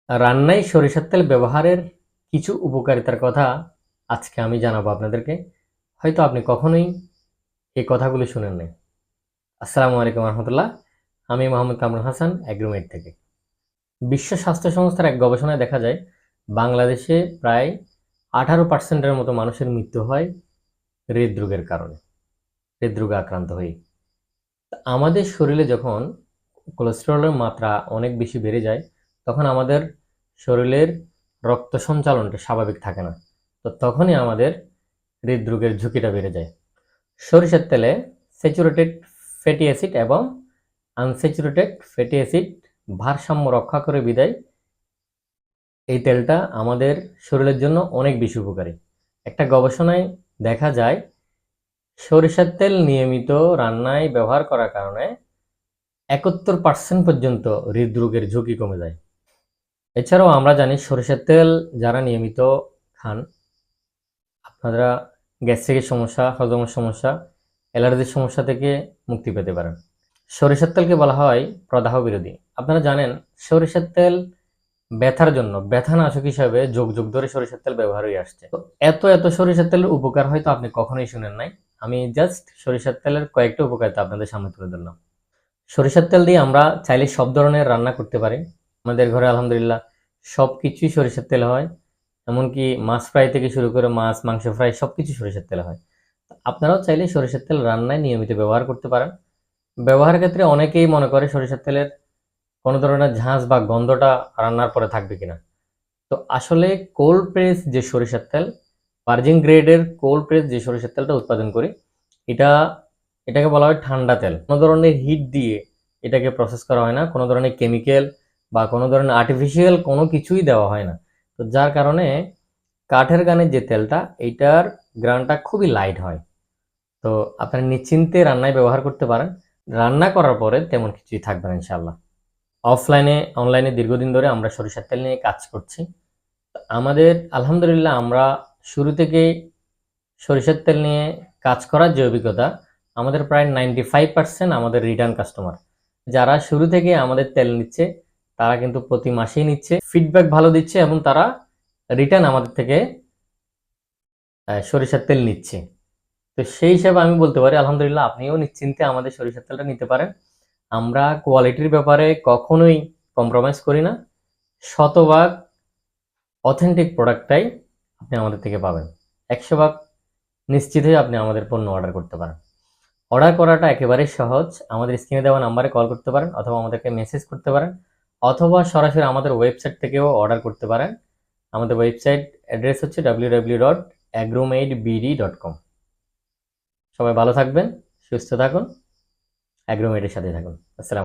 রান্নায় সরিষার তেল ব্যবহারের কিছু উপকারিতার কথা আজকে আমি জানাবো আপনাদেরকে। হয়তো আপনি কখনোই এই কথাগুলো শুনেন নাই। আসসালামু আলাইকুম রহমতুল্লাহ। আমি মোহাম্মদ কামরুল হাসান, অ্যাগ্রোমেড থেকে। বিশ্ব স্বাস্থ্য সংস্থার এক গবেষণায় দেখা যায় বাংলাদেশে প্রায় 18% মতো মানুষের মৃত্যু হয় হৃদরোগের কারণে, হৃদরোগে আক্রান্ত হয়ে। আমাদের শরীরে যখন কোলেস্টেরলের মাত্রা অনেক বেশি বেড়ে যায়, তখন আমাদের শরীরের রক্ত সঞ্চালনটা স্বাভাবিক থাকে না। তো তখনই আমাদের হৃদরোগের ঝুঁকিটা বেড়ে যায়। সরিষার তেলে স্যাচুরেটেড ফ্যাটি অ্যাসিড এবং আনস্যাচুরেটেড ফ্যাটি অ্যাসিড ভারসাম্য রক্ষা করে বিদায় এই তেলটা আমাদের শরীরের জন্য অনেক বেশি উপকারী। একটা গবেষণায় দেখা যায় সরিষার তেল নিয়মিত রান্নায় ব্যবহার করার কারণে 71% পর্যন্ত হৃদরোগের ঝুঁকি কমে যায়। এছাড়াও আমরা জানি সরিষার তেল যারা নিয়মিত খান, আপনারা গ্যাস্ট্রিকের সমস্যা, হজমের সমস্যা, অ্যালার্জির সমস্যা থেকে মুক্তি পেতে পারেন। সরিষার তেলকে বলা হয় প্রদাহ বিরোধী। আপনারা জানেন সরিষার তেল ব্যথার জন্য ব্যথানাশক হিসাবে যুগ যুগ ধরে সরিষার তেল ব্যবহার হয়ে আসছে। তো এত এত সরিষার তেলের উপকার হয়তো আপনি কখনোই শুনেন নাই। আমি জাস্ট সরিষার তেলের কয়েকটা উপকারিতা আপনাদের সামনে তুলে ধরলাম। সরিষার তেল দিয়ে আমরা চাইলে সব ধরনের রান্না করতে পারি। আমাদের ঘরে আলহামদুলিল্লাহ সব কিছুই সরিষার তেল হয়। এমনকি মাছ ফ্রাই থেকে শুরু করে মাছ মাংস ফ্রাই সব কিছু সরিষার তেল হয়। আপনারাও চাইলে সরিষার তেল রান্নায় নিয়মিত ব্যবহার করতে পারেন। ব্যবহারের ক্ষেত্রে অনেকেই মনে করে সরিষার তেলের কোনো ধরনের ঝাঁঝ বা গন্ধটা রান্নার পরে থাকবে কিনা। তো আসলে কোল্ড প্রেস যে সরিষার তেল, ভার্জিন গ্রেডের কোল্ড প্রেস যে সরিষার তেলটা উৎপাদন করি, এটা এটাকে বলা হয় ঠান্ডা তেল। কোনো ধরনের হিট দিয়ে এটাকে প্রসেস করা হয় না, কোনো ধরনের কেমিক্যাল বা কোনো ধরনের আর্টিফিশিয়াল কোনো কিছুই দেওয়া হয় না। তো যার কারণে কাঠের গানের যে তেলটা, এইটার গ্রানটা খুবই লাইট হয়। তো আপনারা নিশ্চিন্তে রান্নায় ব্যবহার করতে পারেন। রান্না করার পরে তেমন কিছুই থাকবে না ইনশাআল্লাহ। অফলাইনে অনলাইনে দীর্ঘদিন ধরে আমরা সরিষার তেল নিয়ে কাজ করছি। আমাদের আলহামদুলিল্লাহ আমরা শুরু থেকেই সরিষার তেল নিয়ে কাজ করার যে অভিজ্ঞতা, আমাদের প্রায় 95% আমাদের রিটার্ন কাস্টমার। যারা শুরু থেকে আমাদের তেল নিচ্ছে তারা কিন্তু প্রতি মাসেই নিচ্ছে, ফিডব্যাক ভালো দিচ্ছে এবং তারা রিটার্ন আমাদের থেকে সরিষার তেল নিচ্ছে। তো সেই হিসাবে আমি বলতে পারি আলহামদুলিল্লাহ আপনিও নিশ্চিন্তে আমাদের সরিষার তেলটা নিতে পারেন। আমরা কোয়ালিটির ব্যাপারে কখনোই কম্প্রোমাইজ করি না। শতভাগ অথেন্টিক প্রোডাক্টটাই আপনি আমাদের থেকে পাবেন। 100 ভাগ নিশ্চিত হয়ে আপনি আমাদের পণ্য অর্ডার করতে পারেন। অর্ডার করাটা একেবারেই সহজ। আমাদের স্ক্রিনে দেওয়া নাম্বারে কল করতে পারেন অথবা আমাদেরকে মেসেজ করতে পারেন অথবা সরাসরি আমাদের ওয়েবসাইট থেকেও অর্ডার করতে পারেন। আমাদের ওয়েবসাইট অ্যাড্রেস হচ্ছে www.agromedbd.com। সবাই ভালো থাকবেন, সুস্থ থাকুন, অ্যাগ্রোমেডের সাথে থাকুন। আসসালাম।